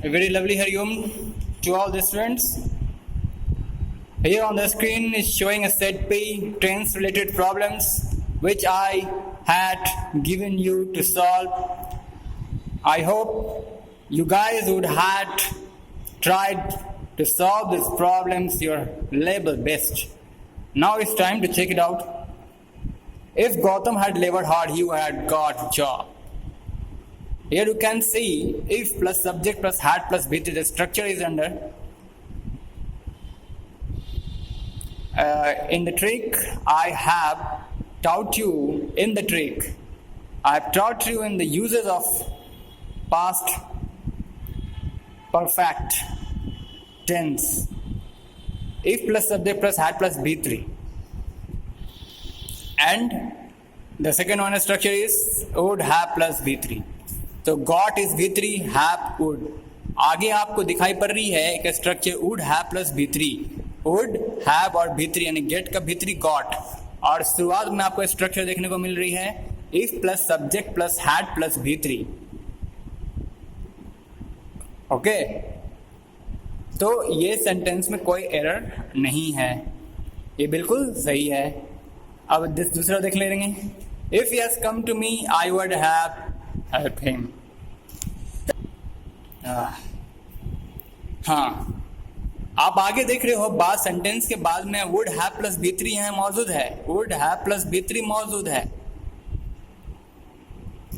A very lovely Hariom to all the students. Here on the screen is showing a set P trains related problems which I had given you to solve. I hope you guys would had tried to solve these problems your level best. Now it's time to check it out. If Gautam had labored hard, he would have got job. Here you can see if plus subject plus had plus B3, the structure is under. In the trick, I have taught you in the trick. I have taught you in the uses of past perfect tense. If plus subject plus had plus B3. And the second one structure is would have plus B3. तो got is V3 have would. आगे आपको दिखाई पड़ रही है एक structure would have plus V3. Would have और V3 यानी गेट का V3 गॉट. और शुरुआत में आपको स्ट्रक्चर देखने को मिल रही है if plus subject plus had plus V3. Okay, तो ये सेंटेंस में कोई एरर नहीं है, ये बिल्कुल सही है. अब दूसरा देख लेंगे. If he has come to me I would have help him. हाँ, आप आगे देख रहे हो बाद सेंटेंस के बाद में वुड हैव प्लस B3 यहाँ मौजूद है. वुड हैव प्लस B3 मौजूद है.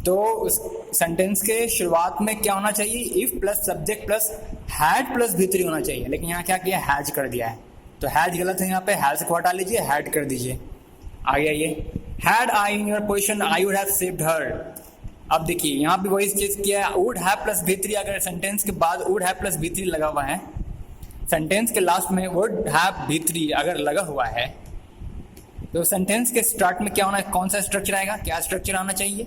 तो उस सेंटेंस के शुरुआत में क्या होना चाहिए? If plus subject plus had plus B3 होना चाहिए, लेकिन यहाँ क्या किया? हैज कर दिया है. तो हैज गलत है, यहाँ पे हैज को हटा लीजिए, हैड कर दीजिए. आगे आइए. Had I in your position I would have saved her. अब देखिए यहाँ पे वही चीज किया है. वुड हैव प्लस B3, अगर सेंटेंस के बाद वुड हैव प्लस B3 लगा हुआ है, सेंटेंस के लास्ट में वुड हैव B3 अगर लगा हुआ है, तो सेंटेंस के स्टार्ट में क्या होना है? कौन सा स्ट्रक्चर आएगा? क्या स्ट्रक्चर आना चाहिए?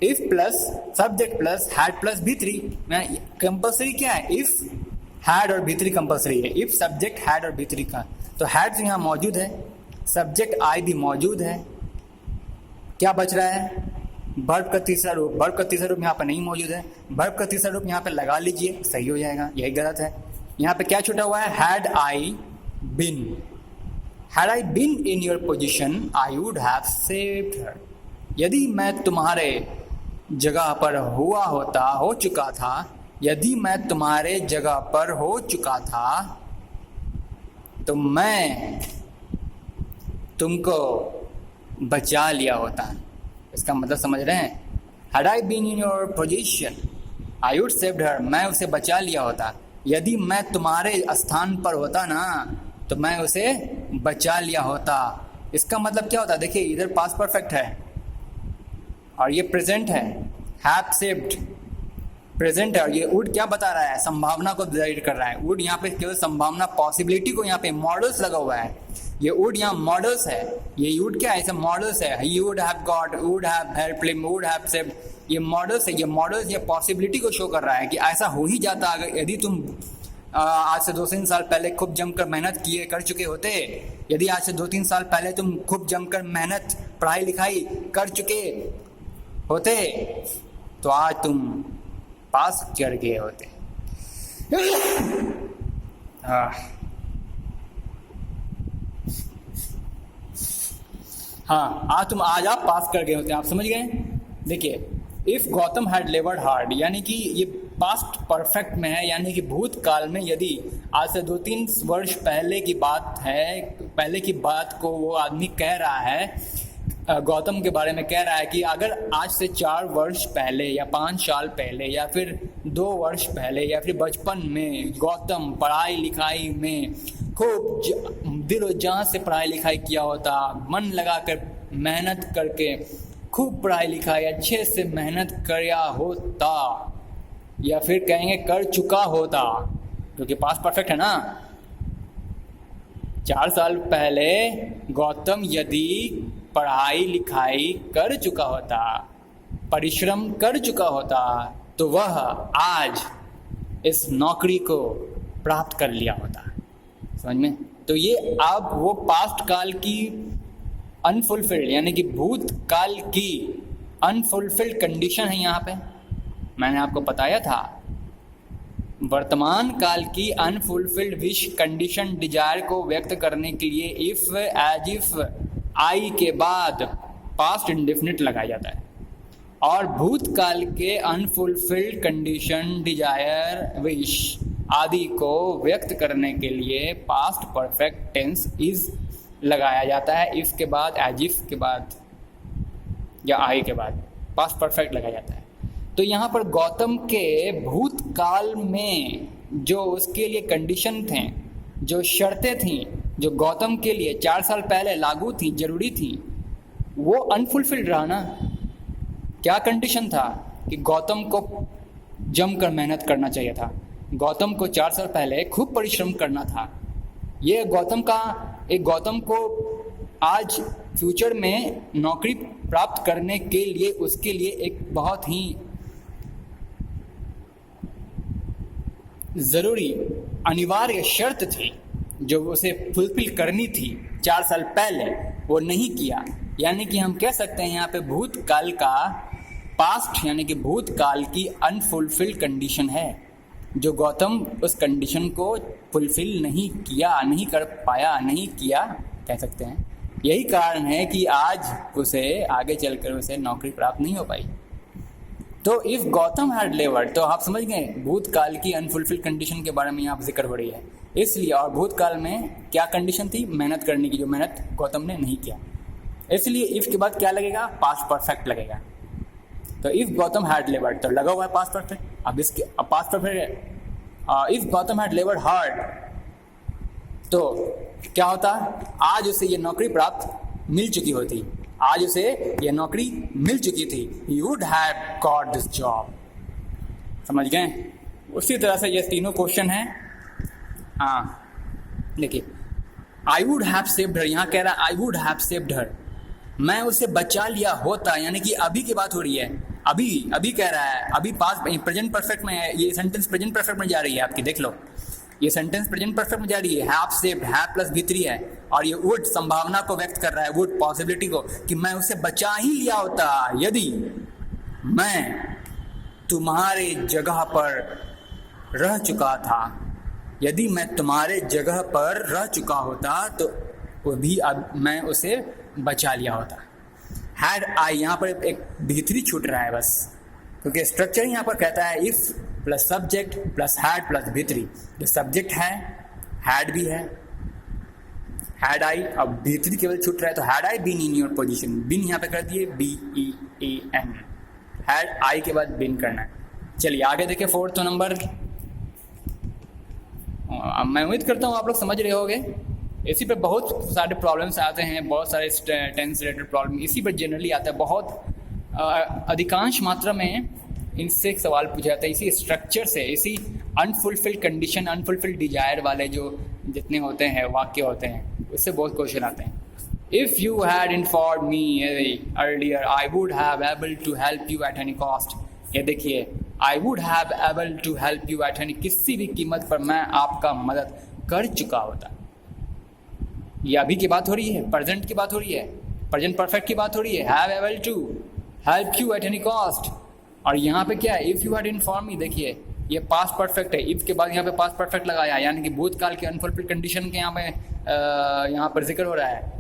If plus subject plus had plus B3. Compulsory क्या है? इफ हैड और B3 कंपल्सरी है. इफ सब्जेक्ट हैड और B3 का, तो हैड यहाँ मौजूद है, सब्जेक्ट आई भी मौजूद है. क्या बच रहा है? वर्ब का तीसरा रूप. वर्ब का तीसरा रूप यहाँ पे नहीं मौजूद है. वर्ब का तीसरा रूप यहाँ पे लगा लीजिए, सही हो जाएगा. यही गलत है. यहाँ पे क्या छूटा हुआ है? Had I been. Had I been in your position I would have saved her. यदि मैं तुम्हारे जगह पर हो चुका था, यदि मैं तुम्हारे जगह पर हो चुका था, तो मैं तुमको बचा लिया होता. इसका मतलब समझ रहे हैं? Had I been in your position, I would saved her. मैं उसे बचा लिया होता. यदि मैं तुम्हारे स्थान पर होता ना, तो मैं उसे बचा लिया होता. इसका मतलब क्या होता? देखिए इधर पास्ट परफेक्ट है और ये प्रेजेंट है. हैव सेव्ड प्रेजेंट है और ये वुड क्या बता रहा है? संभावना को जाहिर कर रहा है. वुड यहाँ पे केवल संभावना, पॉसिबिलिटी को यहाँ पे मॉडल्स लगा हुआ है. ये वुड यहाँ मॉडल्स है. ये वुड क्या है? ऐसे मॉडल्स है. You would have got, would have help him, would have saved. ये मॉडल्स है. ये मॉडल्स ये पॉसिबिलिटी को शो कर रहा है कि ऐसा हो ही जाता अगर यदि तुम आज से 2-3 साल पहले खूब जमकर मेहनत कर चुके होते. यदि आज से 2-3 साल पहले तुम खूब जमकर मेहनत पढ़ाई लिखाई कर चुके होते, तो आज तुम पास कर गए होते. हाँ, आज आप पास कर गए होते. आप समझ गए? देखिए इफ गौतम हैड लेबर्ड हार्ड, यानी कि ये पास्ट परफेक्ट में है, यानी कि भूतकाल में. यदि आज से 2-3 वर्ष पहले की बात है, पहले की बात को वो आदमी कह रहा है, गौतम के बारे में कह रहा है कि अगर आज से 4 वर्ष पहले या 5 साल पहले या फिर 2 वर्ष पहले या फिर बचपन में गौतम पढ़ाई लिखाई में खूब दिलो जान से पढ़ाई लिखाई किया होता, मन लगा कर मेहनत करके खूब पढ़ाई लिखाई अच्छे से मेहनत किया होता, या फिर कहेंगे कर चुका होता, क्योंकि पास्ट परफेक्ट है ना. 4 साल पहले गौतम यदि पढ़ाई लिखाई कर चुका होता, परिश्रम कर चुका होता, तो वह आज इस नौकरी को प्राप्त कर लिया होता. समझ में? तो ये अब वो पास्ट काल की अनफुलफिल्ड यानी कि भूतकाल की अनफुलफिल्ड कंडीशन है यहाँ पे. मैंने आपको बताया था वर्तमान काल की अनफुलफिल्ड विश कंडीशन डिजायर को व्यक्त करने के लिए इफ एज इफ आई के बाद पास्ट इंडेफिनिट लगाया जाता है, और भूतकाल के अनफुलफिल्ड कंडीशन डिजायर विश आदि को व्यक्त करने के लिए पास्ट परफेक्ट टेंस इज लगाया जाता है इफ के बाद, एज इफ के बाद या आई के बाद पास्ट परफेक्ट लगाया जाता है। तो यहाँ पर गौतम के भूतकाल में जो उसके लिए कंडीशन थे, जो शर्तें थीं, जो गौतम के लिए 4 साल पहले लागू थी, जरूरी थी, वो अनफुलफिल्ड रहा ना। क्या कंडीशन था कि गौतम को जमकर मेहनत करना चाहिए था, गौतम को 4 साल पहले खूब परिश्रम करना था। ये गौतम को आज फ्यूचर में नौकरी प्राप्त करने के लिए उसके लिए एक बहुत ही ज़रूरी अनिवार्य शर्त थी जो उसे फुलफिल करनी थी 4 साल पहले, वो नहीं किया। यानी कि हम कह सकते हैं यहाँ पे भूतकाल का पास्ट यानी कि भूतकाल की अनफुलफिल्ड कंडीशन है, जो गौतम उस कंडीशन को फुलफिल नहीं किया, नहीं कर पाया, नहीं किया कह सकते हैं। यही कारण है कि आज उसे आगे चलकर उसे नौकरी प्राप्त नहीं हो पाई। तो इफ गौतम हैड लेवर्ड, तो आप समझ गए भूतकाल की अनफुलफिल्ड कंडीशन के बारे में यहाँ जिक्र हो रही है, इसलिए। और भूतकाल में क्या कंडीशन थी? मेहनत करने की, जो मेहनत गौतम ने नहीं किया, इसलिए इफ के बाद क्या लगेगा? पास्ट परफेक्ट लगेगा। तो इफ गौतम हैड लेवर्ड, तो लगा हुआ है पास्ट परफेक्ट। अब इसके past perfect if Gautam had levered hard, तो क्या होता? आज उसे ये नौकरी प्राप्त मिल चुकी होती, आज उसे यह नौकरी मिल चुकी थी। He would have got this job। समझ गए? उसी तरह से ये तीनों क्वेश्चन हैं। हाँ देखिए, I would have saved her, यहाँ कह रहा है I would have saved her, मैं उसे बचा लिया होता, यानी कि अभी की बात हो रही है, अभी कह रहा है, अभी पास प्रेजेंट परफेक्ट में है, ये सेंटेंस प्रेजेंट परफेक्ट में जा रही है आपकी, देख लो ये सेंटेंस प्रेजेंट परफेक्ट में जा रही है, have saved, have plus V3 है, और ये वुड संभावना को व्यक्त कर रहा है, वुड पॉसिबिलिटी को, कि मैं उसे बचा ही लिया होता यदि मैं तुम्हारे जगह पर रह चुका था, यदि मैं तुम्हारे जगह पर रह चुका होता तो वो भी अब मैं उसे बचा लिया होता। हैड आई, यहाँ पर एक V3 छूट रहा है बस, क्योंकि स्ट्रक्चर यहाँ पर कहता है if plus subject plus had plus V3। जो सब्जेक्ट है हैड भी है, हैड आई, अब V3 केवल छूट रहा है, तो had I been in your position, बिन यहाँ पे कर दिए BEAN, हैड आई के बाद बिन करना है। चलिए आगे देखिए 4th नंबर। मैं उम्मीद करता हूँ आप लोग समझ रहे होंगे। इसी पे बहुत सारे प्रॉब्लम्स आते हैं, बहुत सारे टेंस रिलेटेड प्रॉब्लम इसी पर जनरली आता है, बहुत अधिकांश मात्रा में इनसे एक सवाल पूछा जाता है, इसी स्ट्रक्चर से, इसी अनफुलफिल्ड कंडीशन, अनफुलफिल्ड डिजायर वाले जो जितने होते हैं वाक्य होते हैं, उससे बहुत क्वेश्चन आते हैं। If you had inform me earlier I would have able to help you at any cost. ये देखिए, I would have able to help you at any, किसी भी कीमत पर मैं आपका मदद कर चुका होता। ये अभी की बात हो रही है, प्रेजेंट की बात हो रही है, प्रेजेंट परफेक्ट की बात हो रही है, have able to help you at any cost. और यहाँ पे क्या है? If you had inform me, देखिए ये पास्ट परफेक्ट है, इफ़ के बाद यहाँ पे पास्ट परफेक्ट लगाया, यानी कि भूतकाल के अनफुलफिल्ड कंडीशन के यहाँ पर जिक्र हो रहा है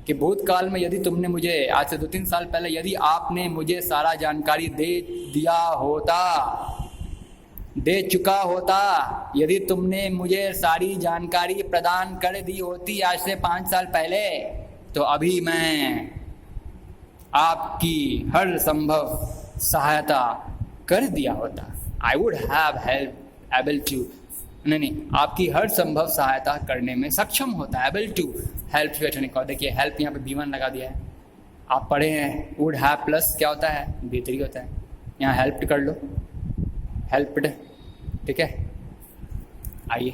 कि भूतकाल में यदि तुमने मुझे, आज से 2-3 साल पहले यदि आपने मुझे सारा जानकारी दे चुका होता, यदि तुमने मुझे सारी जानकारी प्रदान कर दी होती आज से 5 साल पहले, तो अभी मैं आपकी हर संभव सहायता कर दिया होता। I would have help able to, नहीं, आपकी हर संभव सहायता करने में सक्षम होता है, able to help you at any cost. देखिए हेल्प यहाँ पे V1 लगा दिया है, आप पढ़े हैं, वुड हैव प्लस क्या होता है? V3 होता है, यहाँ हेल्प्ड कर लो, हेल्प्ड, ठीक है। आइए,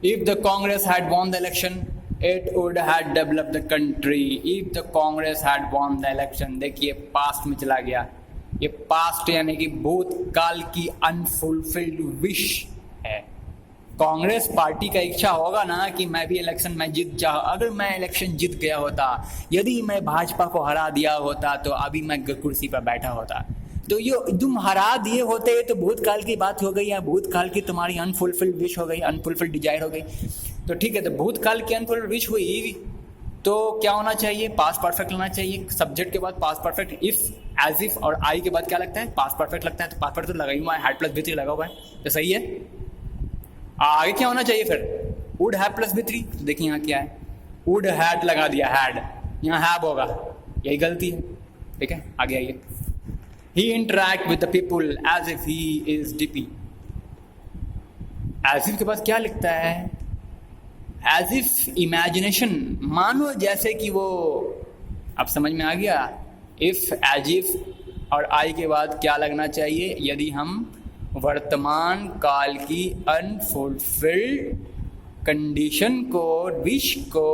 if the Congress had won the election it would had develop the country. If the Congress had won the election, देखिए पास्ट में चला गया, ये पास्ट यानी कि भूतकाल की अनफुलफिल्ड विश है। कांग्रेस पार्टी का इच्छा होगा ना कि मैं भी इलेक्शन में जीत जाऊं, अगर मैं इलेक्शन जीत गया होता, यदि मैं भाजपा को हरा दिया होता तो अभी मैं कुर्सी पर बैठा होता। तो ये तुम हरा दिए होते तो भूतकाल की बात हो गई, या भूतकाल की तुम्हारी अनफुलफिल्ड विश हो गई, अनफुलफिल्ड डिजायर हो गई। तो ठीक है, तो भूतकाल की अनफुलफिल्ड विश हुई तो क्या होना चाहिए, पास्ट परफेक्ट लेना चाहिए। सब्जेक्ट के बाद past perfect, if, as if और आई के बाद क्या लगता है, पास्ट परफेक्ट लगता है। तो पास्ट परफेक्ट तो लगा ही हुआ है, हैड प्लस भी3 लगा हुआ है, तो सही है। आगे क्या होना चाहिए फिर, वुड हैव प्लस भी3। देखिए यहाँ क्या है, वुड हैड लगा दिया, हैड यहाँ हैव होगा, यही गलती है। ठीक है, आगे आइए। He interact with the people as if he is DP। as if के बाद क्या लिखता है, as if imagination, मानो जैसे कि वो, अब समझ में आ गया। if, as if और I के बाद क्या लगना चाहिए, यदि हम वर्तमान काल की अनफुलफिल्ड कंडीशन को, विश को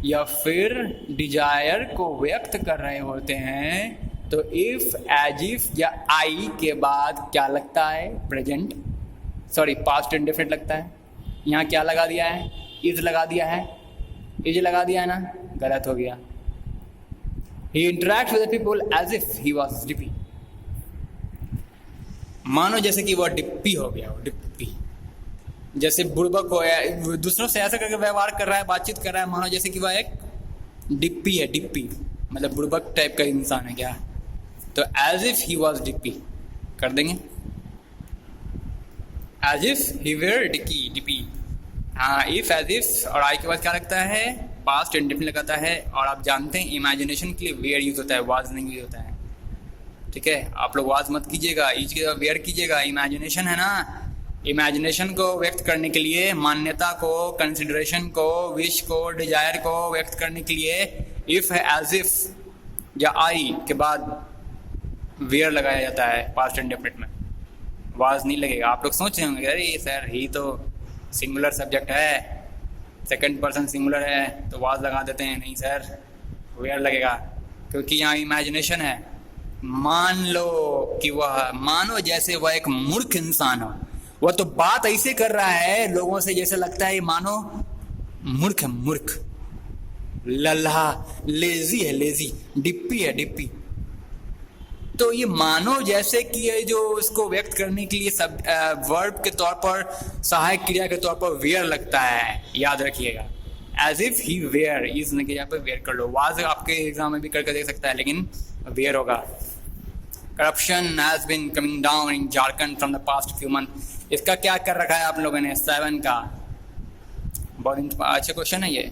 या फिर डिजायर को व्यक्त कर रहे होते हैं, तो इफ, एज इफ या आई के बाद क्या लगता है, प्रेजेंट, सॉरी पास्ट इंडेफिनिट लगता है। यहाँ क्या लगा दिया है, इज लगा दिया है, इज लगा दिया है ना, गलत हो गया। He interact with people as if he was dippy, मानो जैसे कि वह डिप्पी हो गया, वो डिप्पी, जैसे बुड़बक हो गया, दूसरों से ऐसा करके व्यवहार कर रहा है, बातचीत कर रहा है, मानो जैसे कि वह एक डिप्पी है। डिप्पी मतलब बुड़बक टाइप का इंसान है क्या, तो एज इफ ही वॉज डिप्पी कर देंगे, एज इफ ही वेयर डिप्पी। हाँ, इफ, एज इफ और आई के बाद क्या लगता है, पास्ट इंडेफिनिट लगाता है। और आप जानते हैं इमेजिनेशन के लिए वेयर यूज होता है, वाज नहीं यूज होता है। ठीक है, आप लोग वाज मत कीजिएगा, इज के वेयर कीजिएगा। इमेजिनेशन है ना, इमेजिनेशन को व्यक्त करने के लिए, मान्यता को, कंसिडरेशन को, विश को, डिजायर को व्यक्त करने के लिए इफ, एज इफ या आई के बाद वेयर लगाया जाता है पास्ट इंडेफिनिट में, वाज नहीं लगेगा। आप लोग सोच रहे होंगे अरे सर ही तो सिंगुलर सब्जेक्ट है, सेकंड पर्सन सिंगुलर है, तो वाज लगा देते हैं। नहीं सर, वेयर लगेगा, क्योंकि यहाँ इमेजिनेशन है। मान लो कि वह, मानो जैसे वह एक मूर्ख इंसान हो, वह तो बात ऐसे कर रहा है लोगों से जैसे लगता है मानो मूर्ख है, मूर्ख, लल्हा, लेजी है, लेजी, डिप्पी है, डिप्पी। तो ये मानो जैसे कि ये जो इसको व्यक्त करने के लिए सब वर्ब के तौर पर, सहायक क्रिया के तौर पर वेयर लगता है, याद रखिएगा। एज इफ ही वेयर, इस ने यहाँ पे वेयर कर लो। वाज आपके एग्जाम में भी करके देख सकता है, लेकिन वेयर होगा। Corruption has been coming down in Jharkhand from the past few month. इसका क्या कर रखा है आप लोगों ने, 7 का, बहुत अच्छा क्वेश्चन है ये।